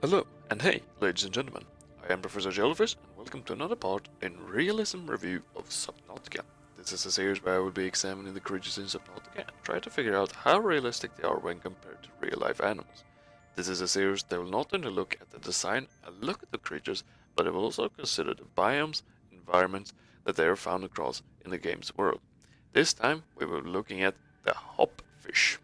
Hello, and hey, ladies and gentlemen. I am Professor Jellyfish, and welcome to another part in Realism Review of Subnautica. This is a series where I will be examining the creatures in Subnautica and try to figure out how realistic they are when compared to real-life animals. This is a series that will not only look at the design and look at the creatures, but it will also consider the biomes, environments that they are found across in the game's world. This time, we will be looking at the hoopfish.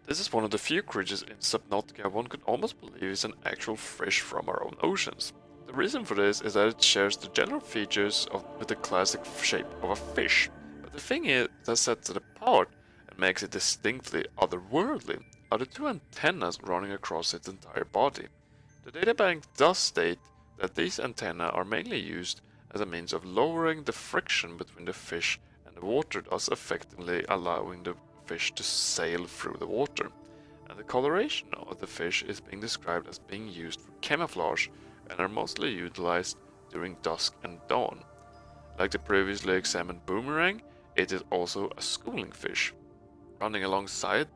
This is one of the few creatures in Subnautica one could almost believe is an actual fish from our own oceans. The reason for this is that it shares the general features with the classic shape of a fish, but the thing is that sets it apart and makes it distinctly otherworldly are the two antennas running across its entire body. The databank does state that these antennae are mainly used as a means of lowering the friction between the fish and the water, thus effectively allowing the fish to sail through the water. And the coloration of the fish is being described as being used for camouflage and are mostly utilized during dusk and dawn. Like the previously examined boomerang, it is also a schooling fish. Running alongside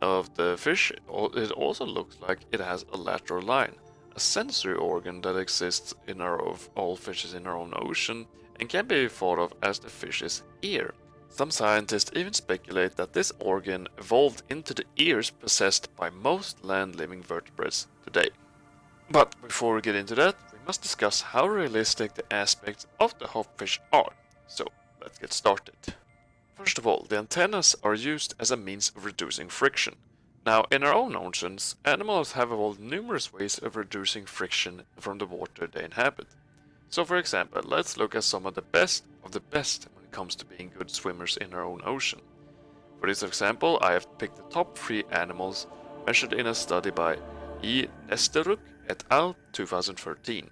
of the fish, it also looks like it has a lateral line, a sensory organ that exists in all fishes in our own ocean and can be thought of as the fish's ear. Some scientists even speculate that this organ evolved into the ears possessed by most land-living vertebrates today. But before we get into that, we must discuss how realistic the aspects of the hoopfish are. So let's get started. First of all, the antennas are used as a means of reducing friction. Now, in our own oceans, animals have evolved numerous ways of reducing friction from the water they inhabit. So for example, let's look at some of the best when it comes to being good swimmers in our own ocean. For this example, I have picked the top 3 animals measured in a study by E. Nesteruk et al. 2013.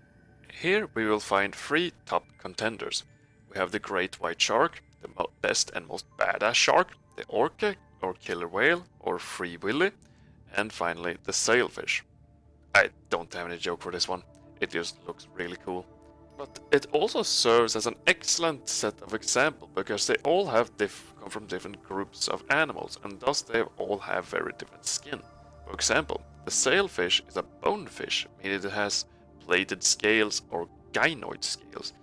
Here we will find 3 top contenders. We have the great white shark, the best and most badass shark, the orca or killer whale or free willy, and finally the sailfish. I don't have any joke for this one, it just looks really cool. But it also serves as an excellent set of examples because they all have come from different groups of animals and thus they all have very different skin. For example, the sailfish is a bonefish, meaning it has plated scales or gynoid scales.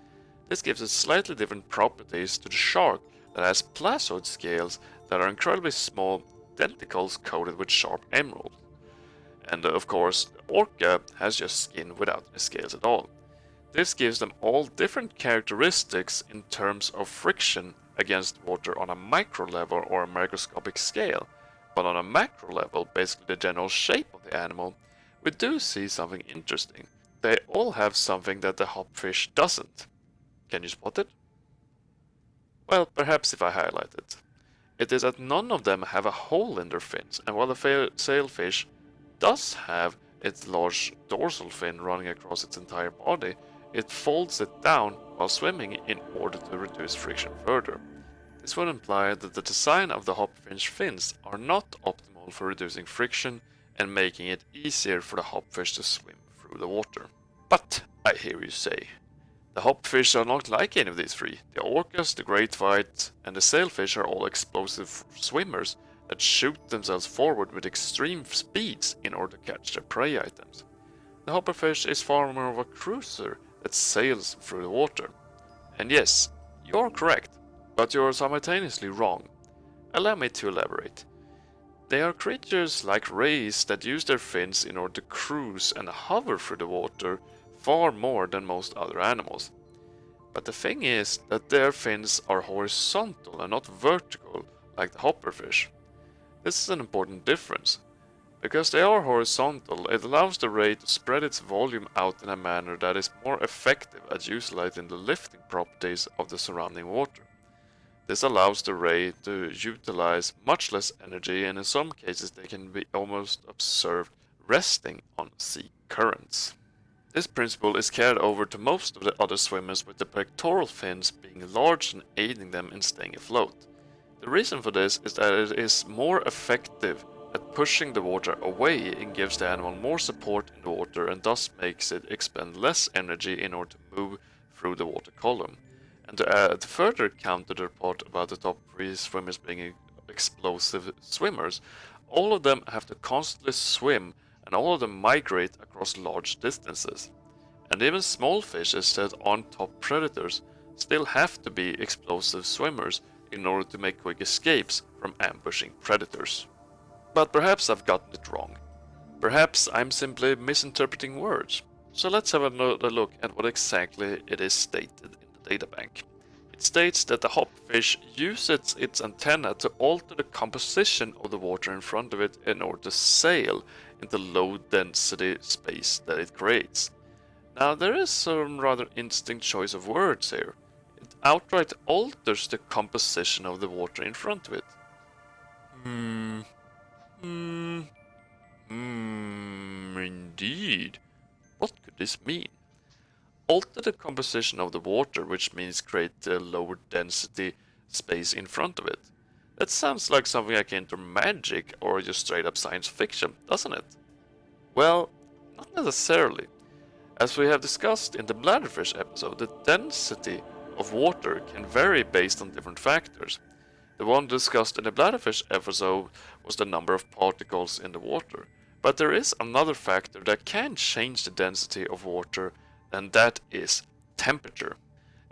This gives it slightly different properties to the shark that has placoid scales that are incredibly small denticles coated with sharp emeralds. And of course, the orca has just skin without any scales at all. This gives them all different characteristics in terms of friction against water on a micro level or a microscopic scale, but on a macro level, basically the general shape of the animal, we do see something interesting. They all have something that the hoopfish doesn't. Can you spot it? Well, perhaps if I highlight it. It is that none of them have a hole in their fins, and while the sailfish does have its large dorsal fin running across its entire body, it folds it down while swimming in order to reduce friction further. This would imply that the design of the hoopfish fins are not optimal for reducing friction and making it easier for the hoopfish to swim through the water. But, I hear you say, the hoopfish are not like any of these 3. The orcas, the great white, and the sailfish are all explosive swimmers that shoot themselves forward with extreme speeds in order to catch their prey items. The hoopfish is far more of a cruiser that sails through the water. And yes, you're correct, but you're simultaneously wrong. Allow me to elaborate. They are creatures like rays that use their fins in order to cruise and hover through the water far more than most other animals. But the thing is that their fins are horizontal and not vertical like the hoopfish. This is an important difference. Because they are horizontal, it allows the ray to spread its volume out in a manner that is more effective at utilizing the lifting properties of the surrounding water. This allows the ray to utilize much less energy, and in some cases they can be almost observed resting on sea currents. This principle is carried over to most of the other swimmers, with the pectoral fins being large and aiding them in staying afloat. The reason for this is that it is more effective at pushing the water away and gives the animal more support in the water and thus makes it expend less energy in order to move through the water column. And to add further counter the report about the top 3 swimmers being explosive swimmers, all of them have to constantly swim an and all of them migrate across large distances. And even small fishes that aren't top predators still have to be explosive swimmers in order to make quick escapes from ambushing predators. But perhaps I've gotten it wrong. Perhaps I'm simply misinterpreting words. So let's have another look at what exactly it is stated in the databank. It states that the hopfish uses its antenna to alter the composition of the water in front of it in order to sail in the low density space that it creates. Now there is some rather interesting choice of words here. It outright alters the composition of the water in front of it. Indeed. What could this mean? Alter the composition of the water, which means create a lower density space in front of it. That sounds like something akin to magic or just straight up science fiction, doesn't it? Well, not necessarily. As we have discussed in the bladderfish episode, the density of water can vary based on different factors. The one discussed in the bladderfish episode was the number of particles in the water. But there is another factor that can change the density of water, and that is temperature.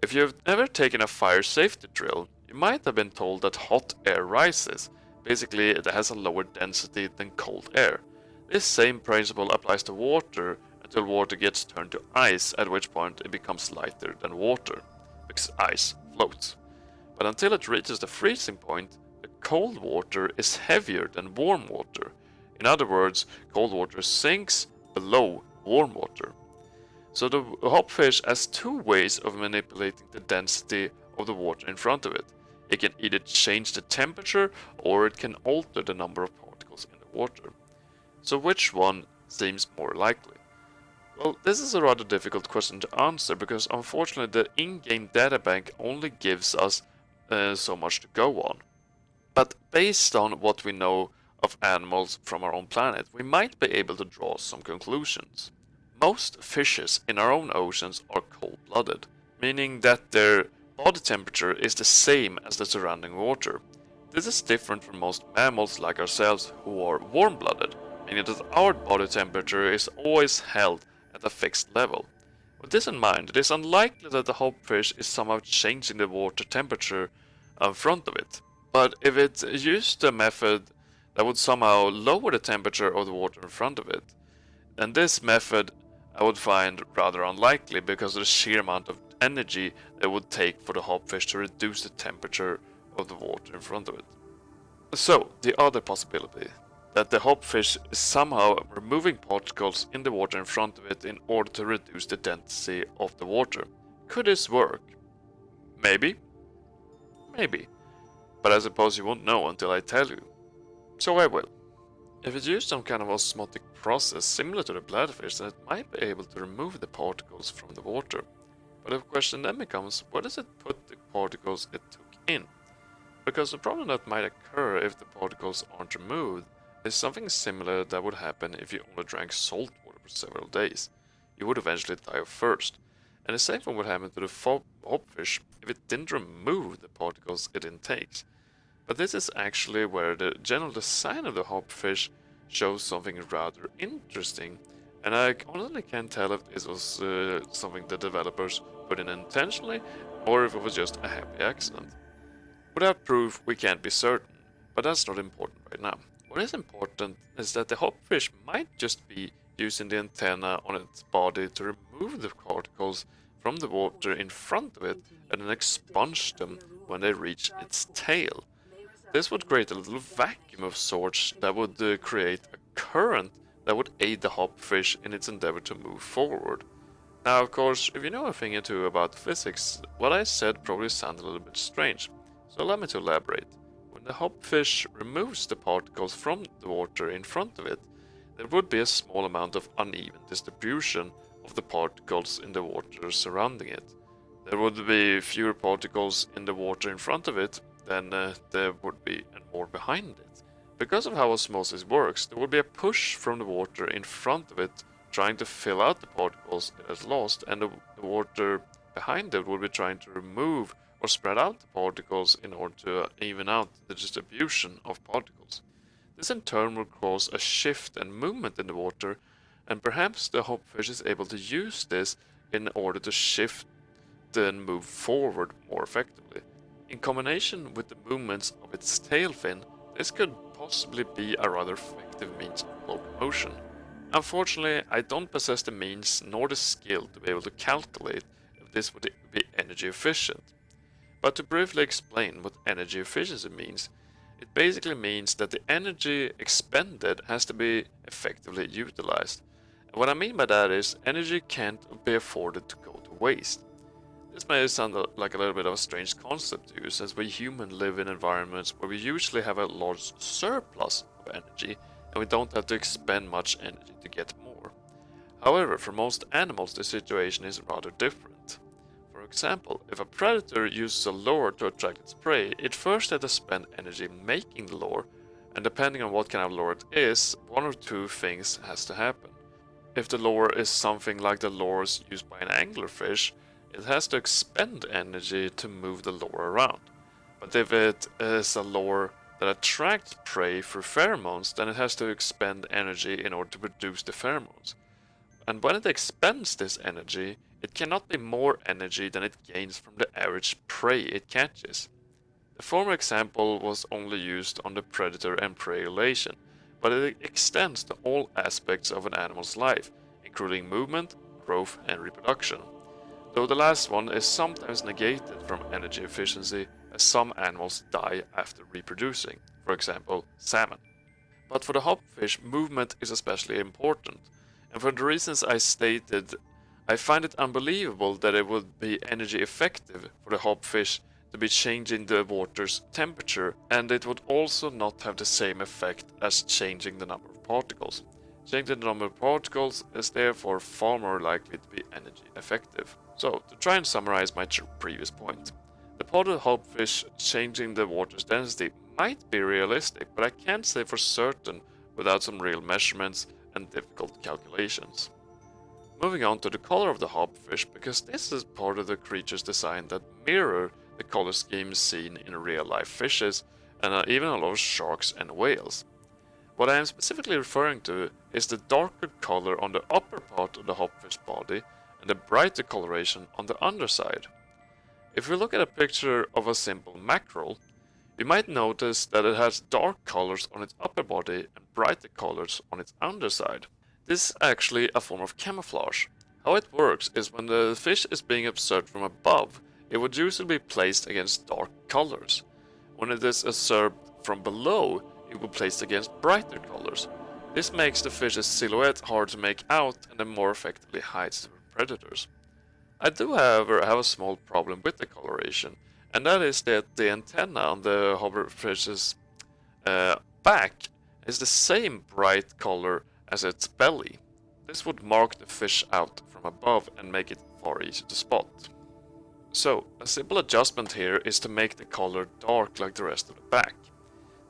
If you've ever taken a fire safety drill, you might have been told that hot air rises. Basically, it has a lower density than cold air. This same principle applies to water until water gets turned to ice, at which point it becomes lighter than water, because ice floats. But until it reaches the freezing point, the cold water is heavier than warm water. In other words, cold water sinks below warm water. So the hopfish has two ways of manipulating the density of the water in front of it. It can either change the temperature or it can alter the number of particles in the water. So which one seems more likely? Well, this is a rather difficult question to answer because unfortunately the in-game databank only gives us so much to go on. But based on what we know of animals from our own planet, we might be able to draw some conclusions. Most fishes in our own oceans are cold-blooded, meaning that their body temperature is the same as the surrounding water. This is different from most mammals like ourselves who are warm-blooded, meaning that our body temperature is always held at a fixed level. With this in mind, it is unlikely that the hopfish is somehow changing the water temperature in front of it. But if it used a method that would somehow lower the temperature of the water in front of it, and this method I would find rather unlikely because of the sheer amount of energy it would take for the hopfish to reduce the temperature of the water in front of it. So, the other possibility, that the hopfish is somehow removing particles in the water in front of it in order to reduce the density of the water. Could this work? Maybe. Maybe. But I suppose you won't know until I tell you. So I will. If it used some kind of osmotic process similar to the bladderfish, then it might be able to remove the particles from the water. But the question then becomes, where does it put the particles it took in? Because the problem that might occur if the particles aren't removed is something similar that would happen if you only drank salt water for several days. You would eventually die of thirst. And the same thing would happen to the hopfish if it didn't remove the particles it intakes. But this is actually where the general design of the hopfish shows something rather interesting, and I honestly can't tell if this was something the developers put in intentionally, or if it was just a happy accident. Without proof, we can't be certain, but that's not important right now. What is important is that the hopfish might just be using the antenna on its body to remove the particles from the water in front of it and then expunge them when they reach its tail. This would create a little vacuum of sorts that would create a current that would aid the hopfish in its endeavor to move forward. Now, of course, if you know a thing or two about physics, what I said probably sounded a little bit strange, so allow me to elaborate. When the hopfish removes the particles from the water in front of it, there would be a small amount of uneven distribution of the particles in the water surrounding it. There would be fewer particles in the water in front of it than there would be and more behind it. Because of how osmosis works, there would be a push from the water in front of it trying to fill out the particles it has lost, and the water behind it would be trying to remove or spread out the particles in order to even out the distribution of particles. This in turn will cause a shift and movement in the water, and perhaps the hoopfish is able to use this in order to shift and move forward more effectively. In combination with the movements of its tail fin, this could possibly be a rather effective means of locomotion. Unfortunately, I don't possess the means nor the skill to be able to calculate if this would be energy efficient. But to briefly explain what energy efficiency means, it basically means that the energy expended has to be effectively utilized. And what I mean by that is energy can't be afforded to go to waste. This may sound like a little bit of a strange concept to use, as we humans live in environments where we usually have a large surplus of energy and we don't have to expend much energy to get more. However, for most animals the situation is rather different. For example, if a predator uses a lure to attract its prey, it first has to spend energy making the lure, and depending on what kind of lure it is, one or two things has to happen. If the lure is something like the lures used by an anglerfish, it has to expend energy to move the lure around. But if it is a lure that attracts prey through pheromones, then it has to expend energy in order to produce the pheromones. And when it expends this energy, it cannot be more energy than it gains from the average prey it catches. The former example was only used on the predator and prey relation, but it extends to all aspects of an animal's life, including movement, growth, and reproduction. Though the last one is sometimes negated from energy efficiency, as some animals die after reproducing, for example, salmon. But for the hoopfish, movement is especially important, and for the reasons I stated, I find it unbelievable that it would be energy effective for the hoopfish to be changing the water's temperature, and it would also not have the same effect as changing the number of particles. Changing the number of particles is therefore far more likely to be energy effective. So, to try and summarize my previous point, the part of the hoopfish changing the water's density might be realistic, but I can't say for certain without some real measurements and difficult calculations. Moving on to the color of the hoopfish, because this is part of the creature's design that mirror the color schemes seen in real life fishes and even a lot of sharks and whales. What I am specifically referring to is the darker color on the upper part of the hoopfish body and the brighter coloration on the underside. If we look at a picture of a simple mackerel, you might notice that it has dark colors on its upper body and brighter colors on its underside. This is actually a form of camouflage. How it works is when the fish is being observed from above, it would usually be placed against dark colors. When it is observed from below, it will be placed against brighter colors. This makes the fish's silhouette hard to make out and then more effectively hides predators. I do, however, have a small problem with the coloration, and that is that the antenna on the hoverfish's back is the same bright color as its belly. This would mark the fish out from above and make it far easier to spot. So, a simple adjustment here is to make the color dark like the rest of the back.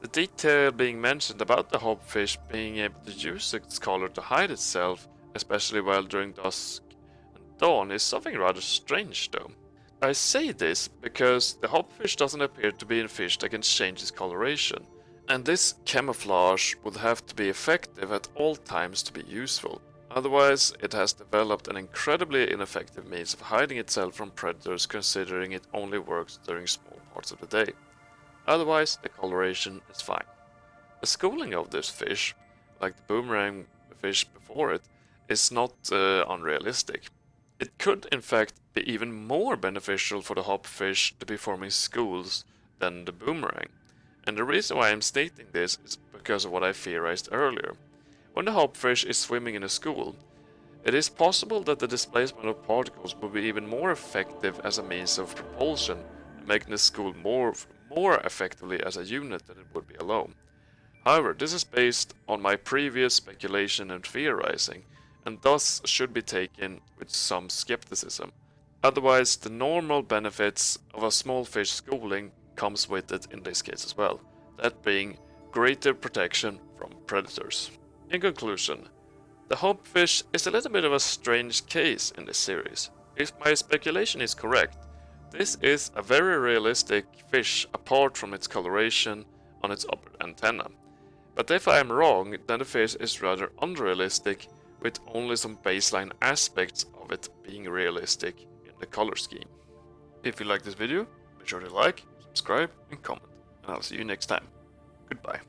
The detail being mentioned about the hoopfish being able to use its color to hide itself, especially while during dusk and dawn, is something rather strange though. I say this because the hoopfish doesn't appear to be a fish that can change its coloration, and this camouflage would have to be effective at all times to be useful. Otherwise, it has developed an incredibly ineffective means of hiding itself from predators, considering it only works during small parts of the day. Otherwise, the coloration is fine. The schooling of this fish, like the boomerang fish before it, is not unrealistic. It could in fact be even more beneficial for the hoopfish to be forming schools than the boomerang. And the reason why I'm stating this is because of what I theorized earlier. When the hoopfish is swimming in a school, it is possible that the displacement of particles will be even more effective as a means of propulsion, making the school more effectively as a unit than it would be alone. However, this is based on my previous speculation and theorizing, and thus should be taken with some skepticism. Otherwise, the normal benefits of a small fish schooling comes with it in this case as well, that being greater protection from predators. In conclusion, the hoopfish is a little bit of a strange case in this series. If my speculation is correct, this is a very realistic fish apart from its coloration on its upper antenna. But if I am wrong, then the fish is rather unrealistic, with only some baseline aspects of it being realistic in the color scheme. If you like this video, be sure to like, subscribe and comment, and I'll see you next time. Goodbye.